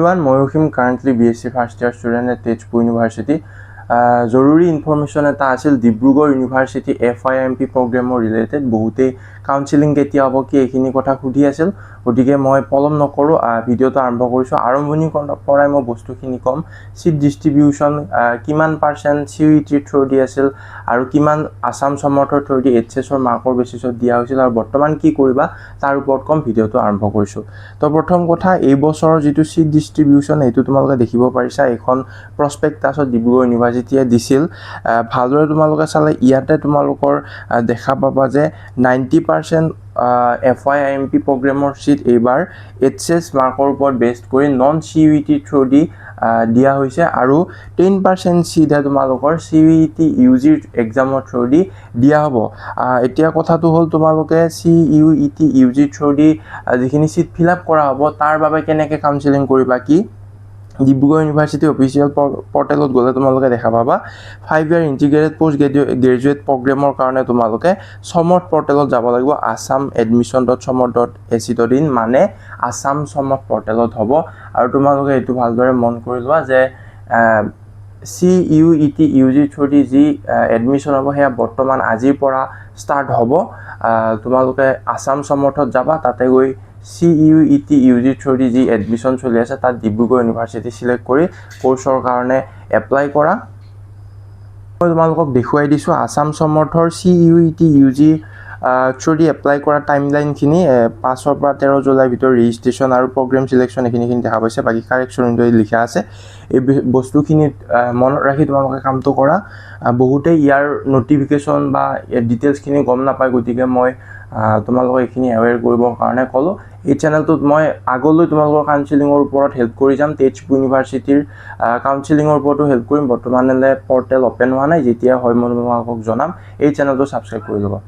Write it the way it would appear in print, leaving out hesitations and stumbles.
everyone, Moyohim currently BSc first year student at Dibrugarh University. Zoruri information at Asil Dibrugarh University FYIMP program related. Bohute counseling ketia abo ki ekhini kotha khudi asil. Gotige moi polom nokoro video to arambho korisu. Arambhoni porai moi bostu khini kom seat distribution kiman percent CUET through di asil aru kiman Assam somorthor through di HS or markor basis dia hoisil aru bortoman ki koriba tar upor kom video to arambho korisu. To prothom kotha ei bochor jitu seat distribution etu tumaloke dekhibo parisa ekhon prospectus Dibrugarh University দিছিল ভালদৰে তোমালোকে চালে ইয়াতে তোমালোকৰ দেখা পাবা যে 90% FYIMP প্ৰগ্ৰামৰ seat এইবাৰ HS মাৰ্কৰ ওপৰত বেসড কৰি নন CUET থ্ৰু দি দিয়া হৈছে আৰু 10% সিট তোমালোকৰ CUET UG এক্সামৰ থ্ৰু দি দিয়া হ'ব এতিয়া কথাটো হ'ল তোমালোকে CUET UG থ্ৰু দি যিখিনি সিট ফিল আপ কৰা হ'ব তাৰ বাবে কেনেকৈ কাউন্সেলিং কৰিবা কি Dibrugarh University official portal ot gole tumaloke dekha paba 5-year integrated post graduate program or karone tumaloke somot portal ot jabo lagibo assamedmission.somot.ac.in mane Assam somot portal ot hobo aru tumaloke etu bhaldore mon kori loa je CUET UG thodi ji admission hobo heya bortoman ajir pora start hobo tumaloke Assam somot ot jaba tate goi CUET UG through ji admission choli ase tat Dibrugarh University select kori course or karone apply kora moi tumalok dekhuai disu Assam somorthor CUET UG through apply kora timeline khini 5 or 13 July bitor registration aru program selection ekhini dekha paise baki correction indoi likha ase ei bostu khini monot rakhi tumalok kaam to kora bahute yar notification ba details khini gom na pai gotige moi তোমালোক এখিনি aware কৰিবৰ কাৰণে কলো এই চ্যানেলটোত মই আগলৈ তোমালোকৰ কাউন্সেলিংৰ ওপৰত হেল্প কৰি যাম Dibrugarh ইউনিভাৰ্চিটিৰ কাউন্সেলিংৰ ওপৰতো হেল্প কৰিম বৰ্তমানলে পৰ্টেল ওপেন হোৱা নাই যেতিয়া হয় মই তোমালোকক জনাম এই চ্যানেলটো সাবস্ক্ৰাইব কৰি লবা